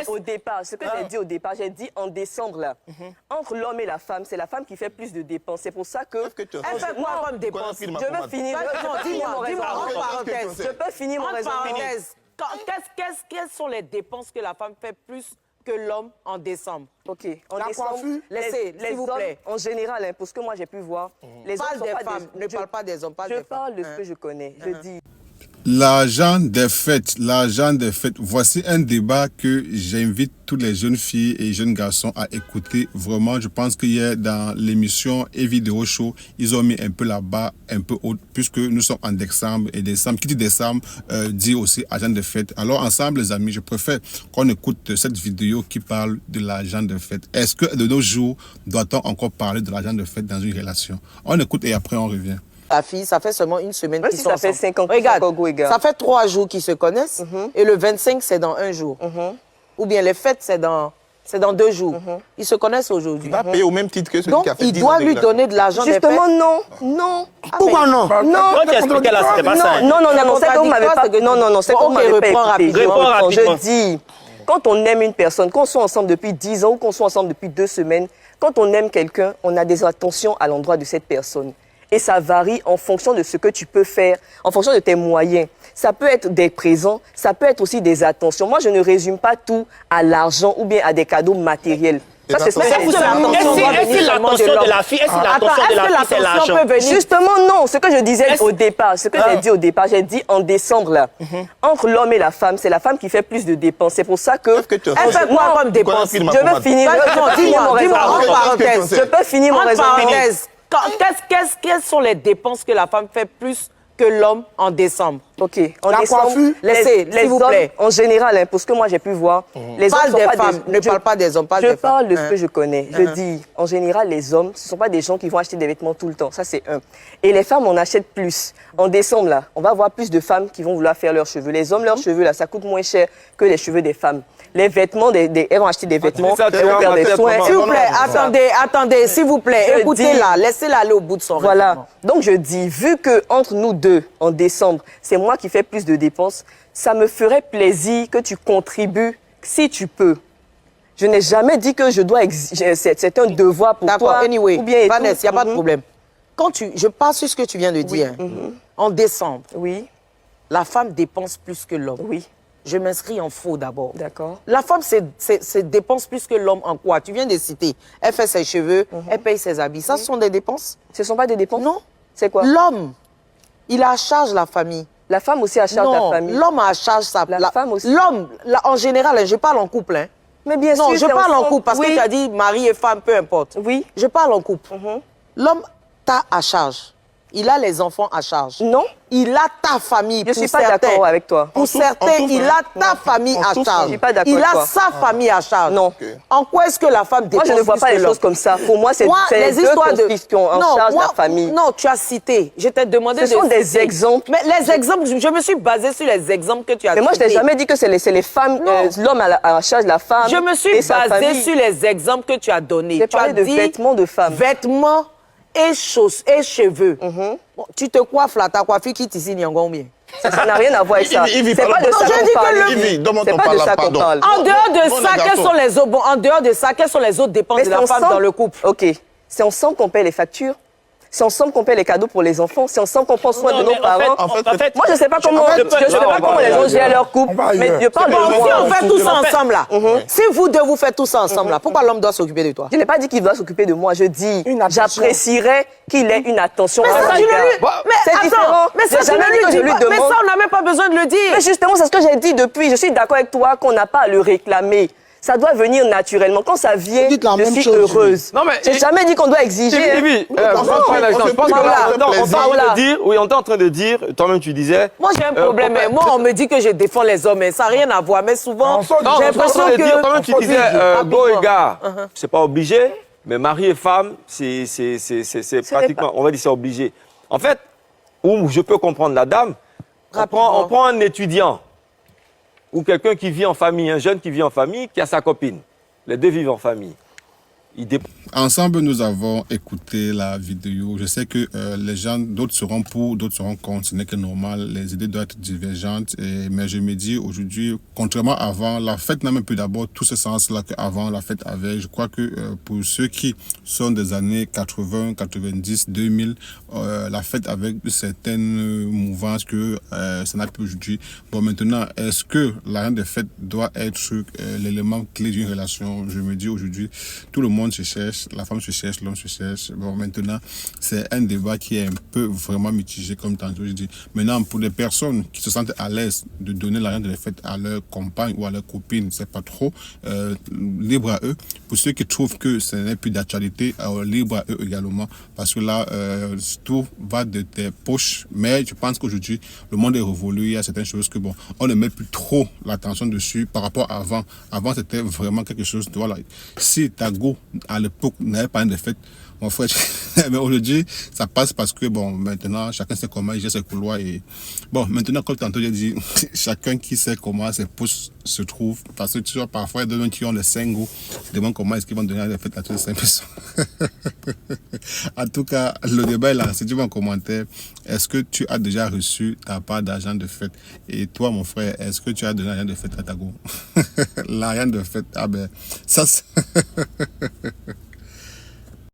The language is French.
Au départ, ce que j'ai dit au départ, j'ai dit en décembre, là, entre l'homme et la femme, c'est la femme qui fait plus de dépenses. C'est pour ça que... Elle fait quoi comme dépenses? Je veux finir mon raisonnement. Je peux finir mon raisonnement. Quelles sont les dépenses que la femme fait plus que l'homme en décembre? Ok. En décembre, s'il vous plaît. En général, hein, pour ce que moi j'ai pu voir, les hommes sont pas femmes. Ne parle pas des hommes, parle des femmes. Je parle de ce que je connais. Je dis... L'argent des fêtes, voici un débat que j'invite tous les jeunes filles et jeunes garçons à écouter. Vraiment, je pense qu'hier, dans l'émission et vidéo show, ils ont mis un peu la barre un peu haute, puisque nous sommes en décembre, et décembre, qui dit décembre, dit aussi argent des fêtes. Alors, ensemble, les amis, je préfère qu'on écoute cette vidéo qui parle de l'argent des fêtes. Est-ce que de nos jours, doit-on encore parler de l'argent des fêtes dans une relation? On écoute et après on revient. La fille, ça fait seulement une semaine qu'ils sont ensemble. Ça fait 5 ans. Regarde, ça fait 3 jours qu'ils se connaissent et le 25, c'est dans 1 jour. Ou bien les fêtes, c'est dans 2 jours. Ils se connaissent aujourd'hui. Il va payer au même titre que celui qui a fait 10 ans. Donc, il doit lui donner de l'argent. Justement, non. Pourquoi non? Non. C'est qu'on m'avait pas écouté. Je dis, quand on aime une personne, qu'on soit ensemble depuis 10 ans ou qu'on soit ensemble depuis 2 semaines, quand on aime quelqu'un, on a des attentions à l'endroit de cette personne. Et ça varie en fonction de ce que tu peux faire, en fonction de tes moyens. Ça peut être des présents, ça peut être aussi des attentions. Moi, je ne résume pas tout à l'argent ou bien à des cadeaux matériels. Ça, c'est ça. Est-ce que l'attention de la fille, c'est l'argent? Justement, non. Ce que je disais au départ, j'ai dit en décembre, là, entre l'homme et la femme, c'est la femme qui fait plus de dépenses. C'est pour ça que... Elle fait quoi comme dépenses? Je veux finir mon raisonnement. Je peux finir mon raisonnement. Quelles sont les dépenses que la femme fait plus que l'homme en décembre? Ok. En décembre, s'il vous plaît. En général, hein, pour ce que moi j'ai pu voir, les hommes sont pas des femmes. Ne parle pas des hommes, parle des femmes. Je parle de ce que je connais. Je dis, en général, les hommes, ce ne sont pas des gens qui vont acheter des vêtements tout le temps. Ça, c'est un. Et les femmes, on achète plus. En décembre, là, on va voir plus de femmes qui vont vouloir faire leurs cheveux. Les hommes, leurs cheveux, là, ça coûte moins cher que les cheveux des femmes. Les vêtements, elles vont acheter des vêtements, elles vont faire des soins. S'il vous plaît, attendez, s'il vous plaît, écoutez-la, laissez-la aller au bout de son raisonnement. Voilà. Donc je dis, vu que entre nous deux, en décembre, c'est moi qui fais plus de dépenses, ça me ferait plaisir que tu contribues si tu peux. Je n'ai jamais dit que je dois c'est un devoir pour toi. D'accord, anyway, ou bien Vanessa, il n'y a pas de problème. Je passe sur ce que tu viens de dire. En décembre, la femme dépense plus que l'homme. Oui. Je m'inscris en faux d'abord. D'accord. La femme dépense plus que l'homme en quoi? Tu viens de citer. Elle fait ses cheveux, elle paye ses habits. Ça, ce sont des dépenses? Ce ne sont pas des dépenses? Non. C'est quoi? L'homme, il a à charge la famille. La femme aussi a à charge la famille. L'homme a à charge la femme aussi. L'homme, en général, je parle en couple. Hein. Mais bien sûr. Non, je parle en couple parce que tu as dit mari et femme, peu importe. Oui. Je parle en couple. L'homme t'a à charge. Il a les enfants à charge. Non. Il a ta famille. Je ne suis pas d'accord avec toi. Pour certains, il a ta famille à charge. Je suis pas d'accord il avec toi. a sa famille à charge. Non. En quoi est-ce que la femme dépense? Moi, je ne vois pas les choses comme ça. Pour moi, c'est les histoires de qui ont en charge la famille. Non, tu as cité. Je t'ai demandé Ce sont des exemples. Mais les exemples, je me suis basée sur les exemples que tu as cités. Mais moi, je n'ai jamais dit que c'est les femmes, l'homme à charge la femme. Je me suis basée sur les exemples que tu as donnés. J'ai parlé de vêtements de femmes. Vêtements et cheveux. Bon, tu te coiffes là, ta coiffure qui t'ici, Nyangon bien. Ça n'a rien à voir avec ça. C'est pas de ça qu'on parle. C'est pas de ça qu'on parle. En dehors de ça, quelles sont les autres dépenses de la femme dans le couple? Ok. C'est ensemble qu'on paie les factures. C'est ensemble qu'on paie les cadeaux pour les enfants. C'est ensemble qu'on prend soin de nos parents. Moi, je ne sais pas comment les gens gèrent leur couple. Mais je parle de moi. Si on fait tout ça ensemble là, si vous deux vous faites tout ça ensemble là, pourquoi l'homme doit s'occuper de toi? Je n'ai pas dit qu'il doit s'occuper de moi. Je dis, j'apprécierais qu'il ait une attention. C'est différent. Mais ça, on n'a même pas besoin de le dire. Mais justement, c'est ce que j'ai dit depuis. Je suis d'accord avec toi qu'on n'a pas à le réclamer. Ça doit venir naturellement. Quand ça vient, je suis heureuse. J'ai jamais dit qu'on doit exiger. On est en train de dire, toi-même tu disais... Moi j'ai un problème. Moi on me dit que je défends les hommes, mais ça n'a rien à voir. Mais souvent, j'ai l'impression que... Toi-même tu disais, go et gars, c'est pas obligé, mais mari et femme, c'est pratiquement, on va dire c'est obligé. En fait, où je peux comprendre la dame, on prend un étudiant, ou quelqu'un qui vit en famille, un jeune qui vit en famille, qui a sa copine. Les deux vivent en famille. Ensemble, nous avons écouté la vidéo. Je sais que les gens, d'autres seront pour, d'autres seront contre. Ce n'est que normal. Les idées doivent être divergentes. Mais je me dis aujourd'hui, contrairement à avant, la fête n'a même plus d'abord tout ce sens-là qu'avant la fête avait. Je crois que pour ceux qui sont des années 80, 90, 2000, la fête avec certaines mouvances que ça n'a plus aujourd'hui. Bon, maintenant, est-ce que la reine de fête doit être l'élément clé d'une relation? Je me dis aujourd'hui, tout le monde se cherche, la femme se cherche, l'homme se cherche. Bon, maintenant, c'est un débat qui est un peu vraiment mitigé, comme tantôt je dis. Maintenant, pour les personnes qui se sentent à l'aise de donner la reine de fête à leur compagne ou à leur copine, c'est pas trop, libre à eux. Pour ceux qui trouvent que ce n'est plus d'actualité, libre à eux également. Parce que là, tout va de tes poches. Mais je pense qu'aujourd'hui, le monde est révolu. Il y a certaines choses que, bon, on ne met plus trop l'attention dessus par rapport à avant. Avant, c'était vraiment quelque chose de, voilà. Si ta go, à l'époque, n'avait pas de fête, mon frère, mais aujourd'hui, ça passe parce que, bon, maintenant, chacun sait comment il gère ses couloirs. Et bon, maintenant, comme tantôt, j'ai dit, chacun qui sait comment ses pouces se trouvent. Parce que, tu vois, parfois, il y a des gens qui ont les 5 goûts. Ils demandent comment est-ce qu'ils vont donner la fête à toutes les 5 personnes. En tout cas, le débat est là. Si tu veux en commentaire, est-ce que tu as déjà reçu ta part d'argent de fête? Et toi, mon frère, est-ce que tu as donné l'argent de fête à ta go? L'argent de fête, ah ben, ça,